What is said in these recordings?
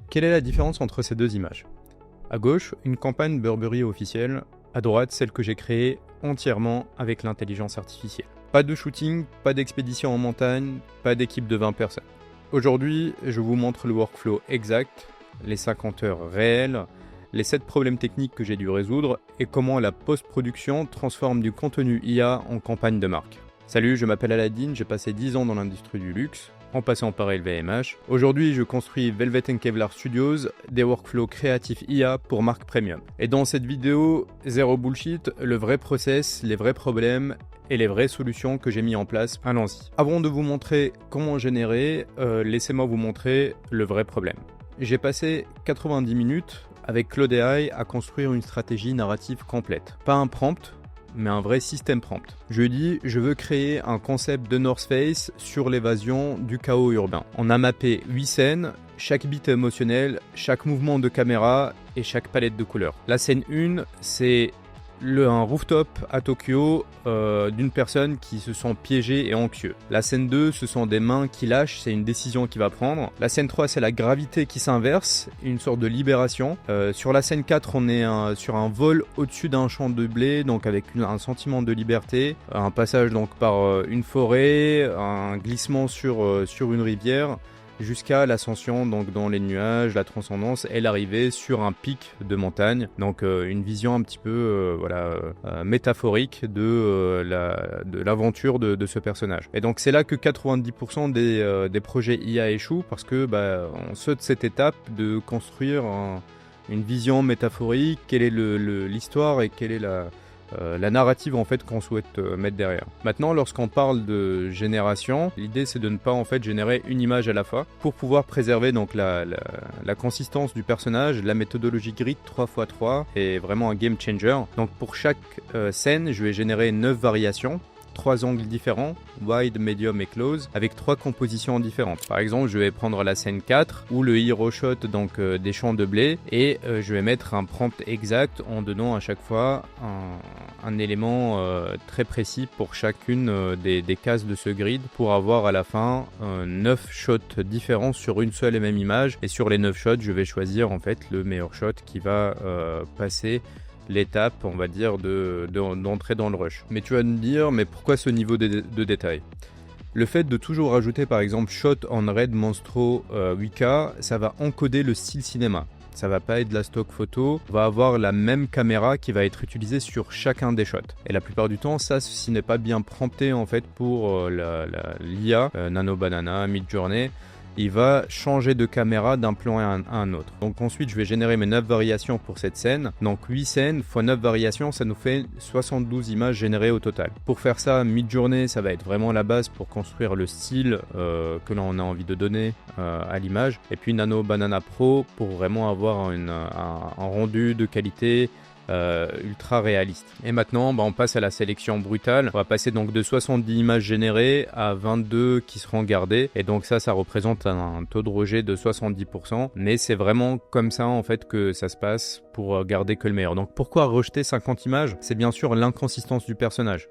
Quelle est la différence entre ces deux images? À gauche, une campagne Burberry officielle, à droite, celle que j'ai créée entièrement avec l'intelligence artificielle. Pas de shooting, pas d'expédition en montagne, pas d'équipe de 20 personnes. Aujourd'hui, je vous montre le workflow exact, les 50 heures réelles, les 7 problèmes techniques que j'ai dû résoudre et comment la post-production transforme du contenu IA en campagne de marque. Salut, je m'appelle Aladine, j'ai passé 10 ans dans l'industrie du luxe, en passant par LVMH. Aujourd'hui, je construis Velvet & Kevlar Studios, des workflows créatifs IA pour marques premium. Et dans cette vidéo, zéro bullshit, le vrai process, les vrais problèmes et les vraies solutions que j'ai mis en place. Allons-y. Avant de vous montrer comment générer, laissez-moi vous montrer le vrai problème. J'ai passé 90 minutes avec Claude AI à construire une stratégie narrative complète. Pas un prompt, mais un vrai système prompt. Je lui dis, je veux créer un concept de North Face sur l'évasion du chaos urbain. On a mappé 8 scènes, chaque beat émotionnel, chaque mouvement de caméra et chaque palette de couleurs. La scène 1, c'est un rooftop à Tokyo d'une personne qui se sent piégée et anxieux. La scène 2, ce sont des mains qui lâchent, c'est une décision qu'il va prendre. La scène 3, c'est la gravité qui s'inverse, une sorte de libération. Sur la scène 4, on est sur un vol au-dessus d'un champ de blé, donc avec un sentiment de liberté, un passage donc par une forêt, un glissement sur une rivière, jusqu'à l'ascension donc dans les nuages, la transcendance et l'arrivée sur un pic de montagne. Donc une vision un petit peu métaphorique de l'aventure de ce personnage. Et donc c'est là que 90% des projets IA échouent parce que on saute cette étape de construire une vision métaphorique, quelle est l'histoire et quelle est la narrative en fait qu'on souhaite mettre derrière. Maintenant, lorsqu'on parle de génération, l'idée c'est de ne pas en fait générer une image à la fois pour pouvoir préserver donc la consistance du personnage. La méthodologie grid 3x3 est vraiment un game changer. Donc pour chaque scène, je vais générer 9 variations. 3 angles différents, wide, medium et close, avec 3 compositions différentes. Par exemple, je vais prendre la scène 4 ou le hero shot donc des champs de blé et je vais mettre un prompt exact en donnant à chaque fois un élément très précis pour chacune des cases de ce grid pour avoir à la fin 9 shots différents sur une seule et même image. Et sur les 9 shots, je vais choisir en fait le meilleur shot qui va passer l'étape, on va dire, d'entrer dans le rush. Mais tu vas me dire, mais pourquoi ce niveau de détail? Le fait de toujours rajouter par exemple Shot on Red Monstro 8K, ça va encoder le style cinéma. Ça va pas être de la stock photo, on va avoir la même caméra qui va être utilisée sur chacun des shots. Et la plupart du temps, ça, ceci n'est pas bien prompté en fait pour l'IA, Nano Banana, Midjourney. Il va changer de caméra d'un plan à un autre. Donc ensuite, je vais générer mes 9 variations pour cette scène. Donc 8 scènes x 9 variations, ça nous fait 72 images générées au total. Pour faire ça, Midjourney, ça va être vraiment la base pour construire le style que l'on a envie de donner à l'image. Et puis Nano Banana Pro pour vraiment avoir un rendu de qualité ultra réaliste. Et maintenant, on passe à la sélection brutale. On va passer donc de 70 images générées à 22 qui seront gardées. Et donc ça représente un taux de rejet de 70%. Mais c'est vraiment comme ça en fait que ça se passe pour garder que le meilleur. Donc pourquoi rejeter 50 images? C'est bien sûr l'inconsistance du personnage.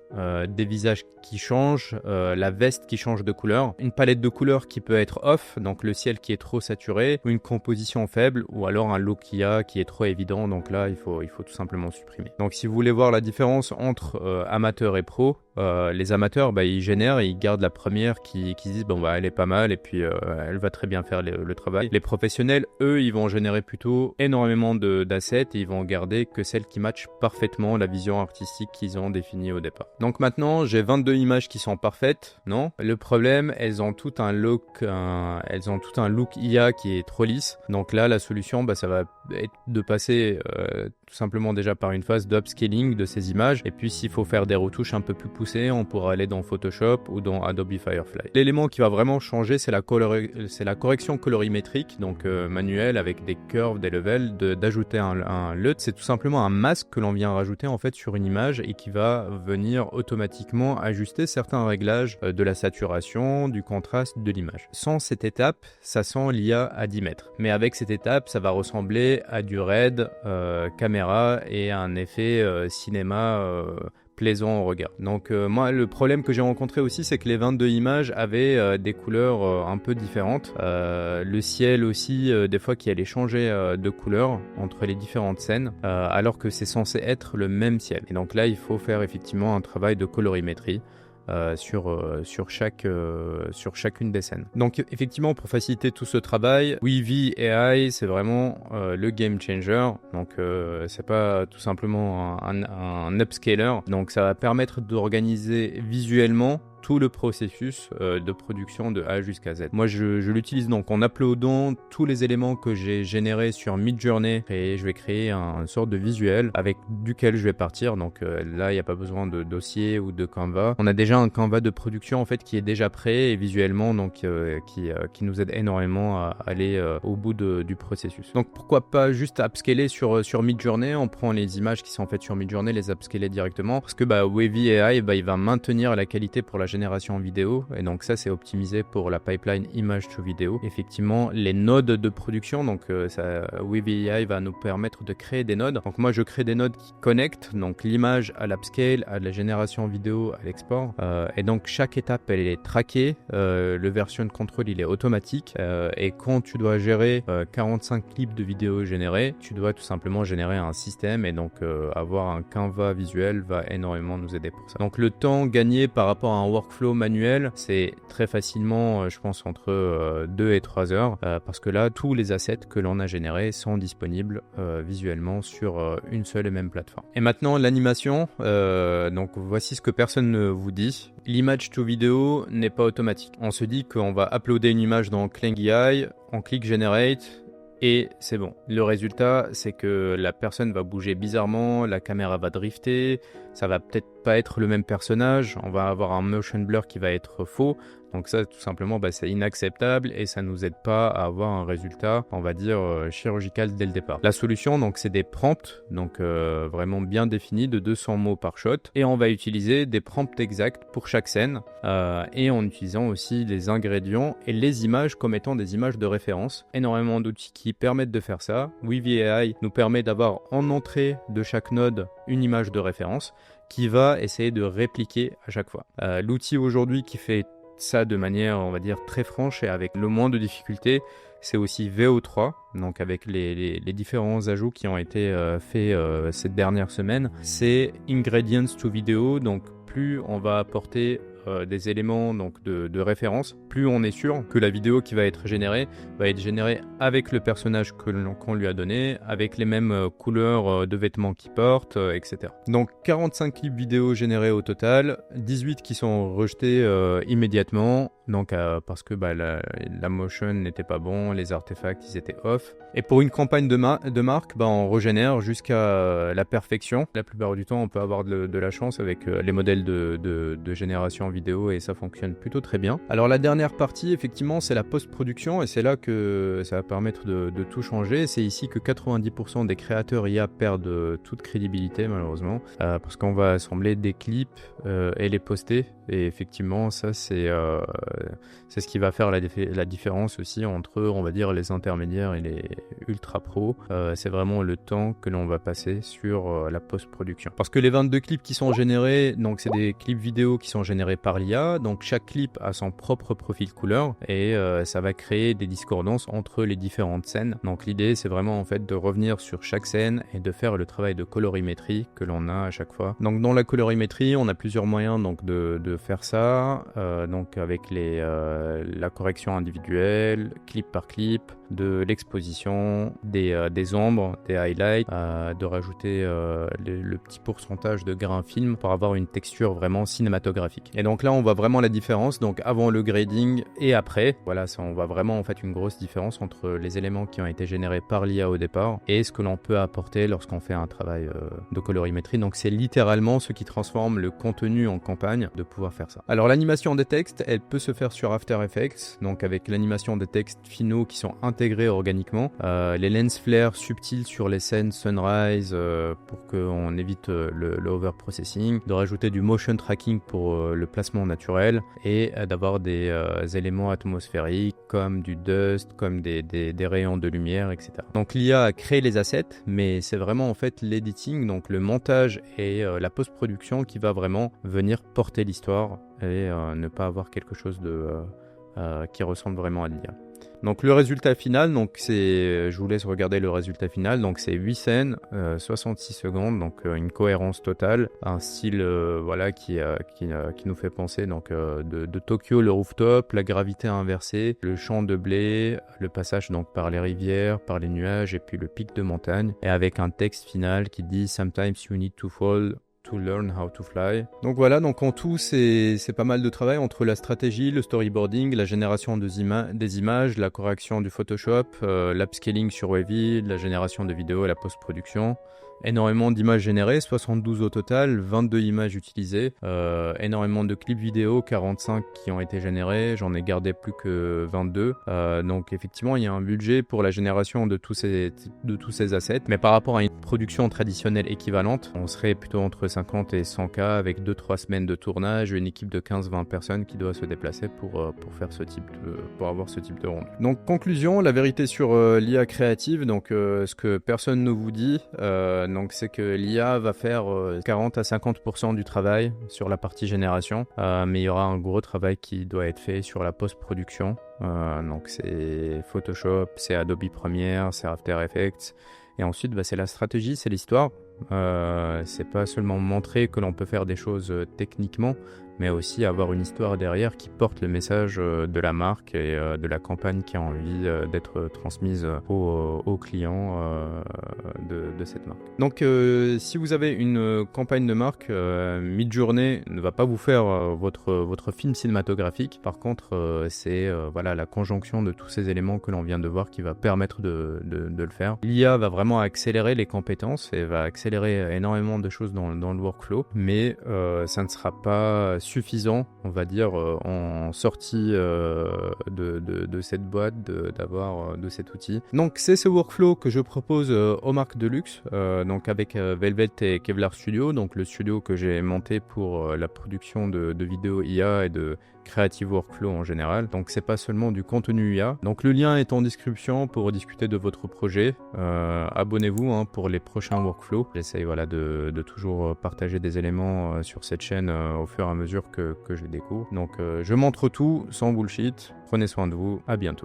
Des visages qui changent, la veste qui change de couleur, une palette de couleurs qui peut être off, donc le ciel qui est trop saturé, ou une composition faible, ou alors un look IA qui est trop évident. Donc là, il faut tout simplement supprimer. Donc si vous voulez voir la différence entre amateur et pro, les amateurs ils génèrent et ils gardent la première qui disent elle est pas mal et puis elle va très bien faire le travail. Les professionnels, eux, ils vont générer plutôt énormément d'assets et ils vont garder que celles qui matchent parfaitement la vision artistique qu'ils ont définie au départ. Donc maintenant, j'ai 22 images qui sont parfaites, non? Le problème, elles ont tout un look IA qui est trop lisse. Donc là, la solution, ça va être de passer tout simplement déjà par une phase d'upscaling de ces images. Et puis s'il faut faire des retouches un peu plus poussées, on pourra aller dans Photoshop ou dans Adobe Firefly. L'élément qui va vraiment changer, c'est la correction colorimétrique, donc manuelle avec des curves, des levels, d'ajouter un LUT. C'est tout simplement un masque que l'on vient rajouter en fait sur une image et qui va venir automatiquement ajuster certains réglages de la saturation, du contraste de l'image. Sans cette étape, ça sent l'IA à 10 mètres. Mais avec cette étape, ça va ressembler à du RED, caméra et un effet cinéma plaisant au regard. Donc moi, le problème que j'ai rencontré aussi, c'est que les 22 images avaient des couleurs un peu différentes. Le ciel aussi, des fois, qui allait changer de couleur entre les différentes scènes, alors que c'est censé être le même ciel. Et donc là, il faut faire effectivement un travail de colorimétrie sur chacune des scènes. Donc effectivement, pour faciliter tout ce travail, Weavy AI, c'est vraiment le game changer. Donc c'est pas tout simplement un upscaler. Donc ça va permettre d'organiser visuellement tout le processus de production de A jusqu'à Z. Moi, je l'utilise donc en uploadant tous les éléments que j'ai générés sur Midjourney et je vais créer une sorte de visuel avec duquel je vais partir. Donc là, il n'y a pas besoin de dossier ou de Canva. On a déjà un Canva de production en fait qui est déjà prêt et visuellement donc qui nous aide énormément à aller au bout du processus. Donc pourquoi pas juste upscaler sur Midjourney. On prend les images qui sont faites sur Midjourney, les upscaler directement parce que Weavy AI il va maintenir la qualité pour la génération vidéo et donc ça c'est optimisé pour la pipeline image to vidéo. Effectivement les nodes de production donc Weavy AI va nous permettre de créer des nodes. Donc moi je crée des nodes qui connectent donc l'image à l'upscale, à la génération vidéo, à l'export et donc chaque étape elle est traquée, le version control il est automatique et quand tu dois gérer 45 clips de vidéos générés, tu dois tout simplement générer un système et donc avoir un Canva visuel va énormément nous aider pour ça. Donc le temps gagné par rapport à un workflow manuel, c'est très facilement, je pense, entre 2 et 3 heures, parce que là, tous les assets que l'on a générés sont disponibles visuellement sur une seule et même plateforme. Et maintenant, l'animation, donc voici ce que personne ne vous dit. L'image to vidéo n'est pas automatique. On se dit qu'on va uploader une image dans Kling AI, on clique Generate, et c'est bon. Le résultat, c'est que la personne va bouger bizarrement, la caméra va drifter, ça va peut-être pas être le même personnage, on va avoir un motion blur qui va être faux. Donc ça, tout simplement, c'est inacceptable et ça nous aide pas à avoir un résultat, on va dire, chirurgical dès le départ. La solution, donc, c'est des prompts, donc vraiment bien définis de 200 mots par shot. Et on va utiliser des prompts exacts pour chaque scène et en utilisant aussi les ingrédients et les images comme étant des images de référence. Énormément d'outils qui permettent de faire ça. Weavy AI nous permet d'avoir en entrée de chaque node une image de référence qui va essayer de répliquer à chaque fois. L'outil aujourd'hui qui fait ça de manière, on va dire, très franche et avec le moins de difficultés, c'est aussi VO3, donc avec les différents ajouts qui ont été faits cette dernière semaine. C'est Ingredients to Video, donc plus on va apporter des éléments donc de référence, plus on est sûr que la vidéo qui va être générée avec le personnage qu'on lui a donné, avec les mêmes couleurs de vêtements qu'il porte, etc. Donc 45 clips vidéo générés au total, 18 qui sont rejetés immédiatement, donc parce que la motion n'était pas bon, les artefacts ils étaient off. Et pour une campagne de marque, on régénère jusqu'à la perfection. La plupart du temps, on peut avoir de la chance avec les modèles de génération vidéo et ça fonctionne plutôt très bien. Alors la dernière partie, effectivement, c'est la post-production et c'est là que ça va permettre de tout changer. C'est ici que 90% des créateurs IA perdent toute crédibilité, malheureusement, parce qu'on va assembler des clips et les poster. Et effectivement, ça, c'est ce qui va faire la différence aussi entre, on va dire, les intermédiaires et les ultra pros. C'est vraiment le temps que l'on va passer sur la post-production. Parce que les 22 clips qui sont générés, donc c'est des clips vidéo qui sont générés par l'IA. Donc chaque clip a son propre profil couleur et ça va créer des discordances entre les différentes scènes. Donc l'idée, c'est vraiment en fait de revenir sur chaque scène et de faire le travail de colorimétrie que l'on a à chaque fois. Donc dans la colorimétrie, on a plusieurs moyens donc de faire ça. Donc avec la correction individuelle, clip par clip, de l'exposition, des ombres, des highlights, de rajouter le petit pourcentage de grains fines pour avoir une texture vraiment cinématographique. Et donc là, on voit vraiment la différence, donc avant le grading et après. Voilà, ça, on voit vraiment en fait une grosse différence entre les éléments qui ont été générés par l'IA au départ et ce que l'on peut apporter lorsqu'on fait un travail de colorimétrie. Donc c'est littéralement ce qui transforme le contenu en campagne de pouvoir faire ça. Alors l'animation des textes, elle peut se faire sur After Effects, donc avec l'animation des textes finaux qui sont intégrés s'intégrer organiquement. Les lens flares subtils sur les scènes sunrise pour qu'on évite le over-processing, de rajouter du motion tracking pour le placement naturel et d'avoir des éléments atmosphériques comme du dust, comme des rayons de lumière, etc. Donc l'IA a créé les assets, mais c'est vraiment en fait l'editing, donc le montage et la post-production qui va vraiment venir porter l'histoire et ne pas avoir quelque chose qui ressemble vraiment à l'IA. Donc le résultat final, je vous laisse regarder le résultat final, donc c'est 8 scènes, 66 secondes, donc une cohérence totale, un style qui nous fait penser de Tokyo, le rooftop, la gravité inversée, le champ de blé, le passage donc par les rivières, par les nuages et puis le pic de montagne, et avec un texte final qui dit "Sometimes you need to fall to learn how to fly". Donc voilà, donc en tout c'est pas mal de travail entre la stratégie, le storyboarding, la génération des images, la correction du Photoshop, l'upscaling sur Wavy, la génération de vidéos et la post-production. Énormément d'images générées, 72 au total, 22 images utilisées, énormément de clips vidéo, 45 qui ont été générés, j'en ai gardé plus que 22. Donc effectivement, il y a un budget pour la génération de tous ces assets, mais par rapport à une production traditionnelle équivalente, on serait plutôt entre 50 et 100K avec 2-3 semaines de tournage, une équipe de 15-20 personnes qui doit se déplacer pour avoir ce type de rendu. Donc conclusion, la vérité sur l'IA créative, donc ce que personne ne vous dit, donc c'est que l'IA va faire 40 à 50% du travail sur la partie génération, mais il y aura un gros travail qui doit être fait sur la post-production. Donc c'est Photoshop, c'est Adobe Premiere, c'est After Effects, et ensuite c'est la stratégie, c'est l'histoire. C'est pas seulement montrer que l'on peut faire des choses techniquement, mais aussi avoir une histoire derrière qui porte le message de la marque et de la campagne qui a envie d'être transmise aux clients de cette marque. Donc si vous avez une campagne de marque, Midjourney ne va pas vous faire votre film cinématographique. Par contre, c'est la conjonction de tous ces éléments que l'on vient de voir qui va permettre de le faire. L'IA va vraiment accélérer les compétences et va accélérer énormément de choses dans le workflow, mais ça ne sera pas suffisant, on va dire, en sortie de cette boîte, d'avoir de cet outil. Donc c'est ce workflow que je propose aux marques de luxe, donc avec Velvet et Kevlar Studio, donc le studio que j'ai monté pour la production de vidéos IA et de creative workflow en général. Donc c'est pas seulement du contenu IA. Donc le lien est en description pour discuter de votre projet. Abonnez-vous pour les prochains workflows. J'essaye de toujours partager des éléments sur cette chaîne au fur et à mesure que je découvre. Donc je montre tout sans bullshit. Prenez soin de vous. À bientôt.